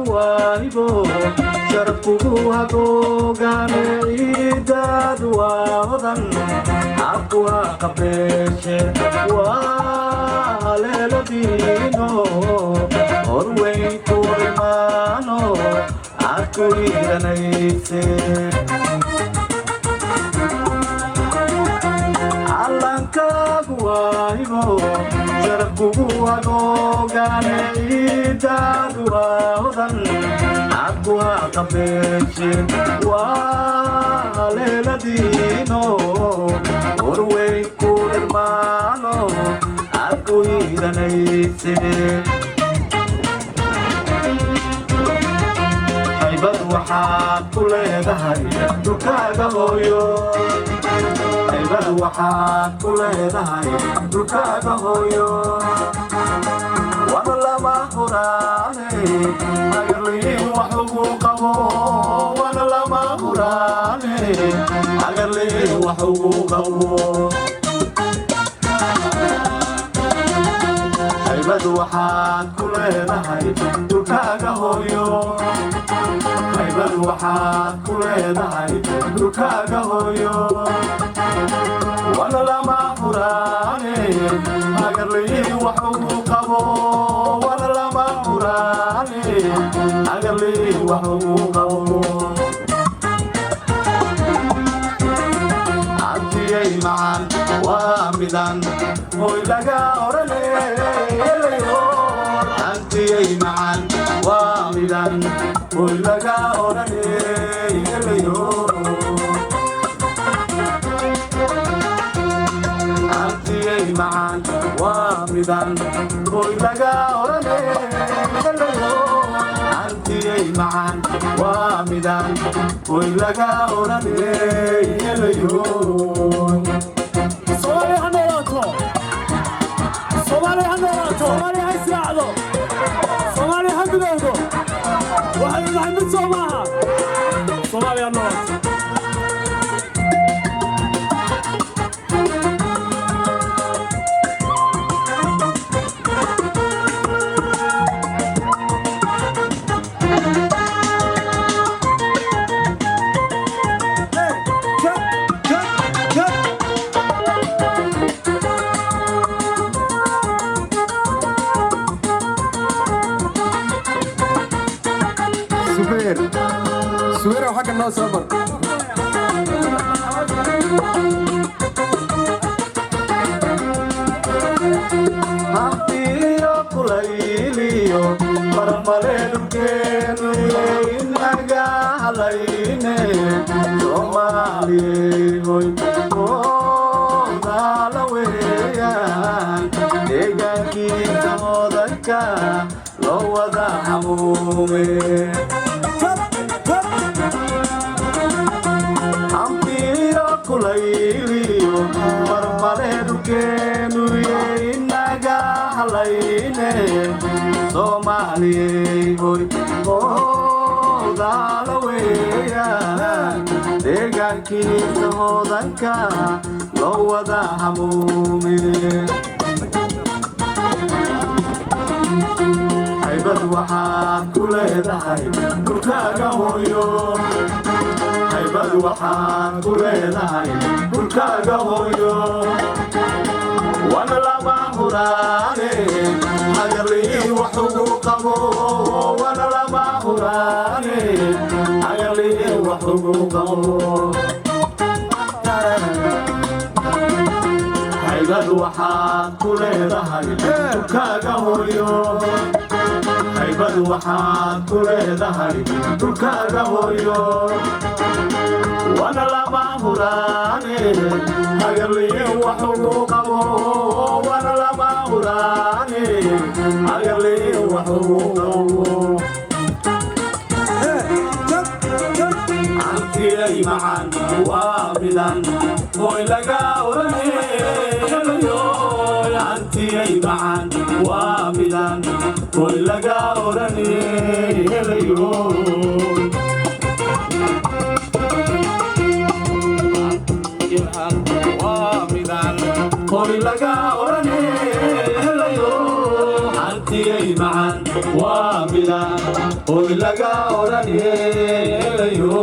وايبو شرفوها كوغان عيداد وهدن عقوا قبيش وليلدينو أروي كورمانو عقوي دنيسي Alankaagu waayibo sharafkugu hagoogaane ciidaadu waa hodan cabku ha qabeeshe waa leeladiino horweyn ku irmaano cabku hiidanayse haybad waxaad ku leedahay dukaaga hooyo haybad waxaad ku leedahay dukaaga hooyo wana lama huraane agarliin wax ugu qabo wana lama huraane agarliin wax ugu qabo haybad waxaad ku leedahay dukaaga hooyo haybad waxaad ku leedahay dukaaga hooyo wana lama huraane agarliin wax ugu qabo wana lama huraane agarliin wax ugu qabo cabdiyay macaan waa midaan hoy laga oranayo cabdiyay macaan waa midaan hoy laga oranayo معان وامدان قوي لقا ورني أنتي معان وامدان قوي لقا ورني صومالي حميراتو صومالي حميراتو صومالي هيساعدو صومالي حميراتو وحي محمد صوماها صومالي حميراتو سويرة وحق الناس صبر Hampiro kulayliyo marmalenu kenu inaga halayne Somali hoy dalaweyan deegaankiisa hodanka loo wada hamuume Hampiro kulayliyo marmalenu kenu inaga halayne Somali hoy dalaweyan deegaankiisa hodanka loo wada hamuume haybad waxaad ku leedahay dukaaga hooyo haybad waxaad ku leedahay dukaaga hooyo wana lama huraane agarliin wax ugu qabo wana lama huraane agarliin wax ugu qabo haybad waxaad ku leedahay dukaaga hooyo haybad waxaad ku leedahay dukaaga hooyo wana lama huraane agarliin wax ugu qabo wana lama huraane agarliin wax ugu qabo Antiyay macaan waa midaan hoy laga oranayo Antiyay macaan waa midaan hoy laga oranayo hoy laga oranayo Antiyay macaan waa midaan hoy laga oranayo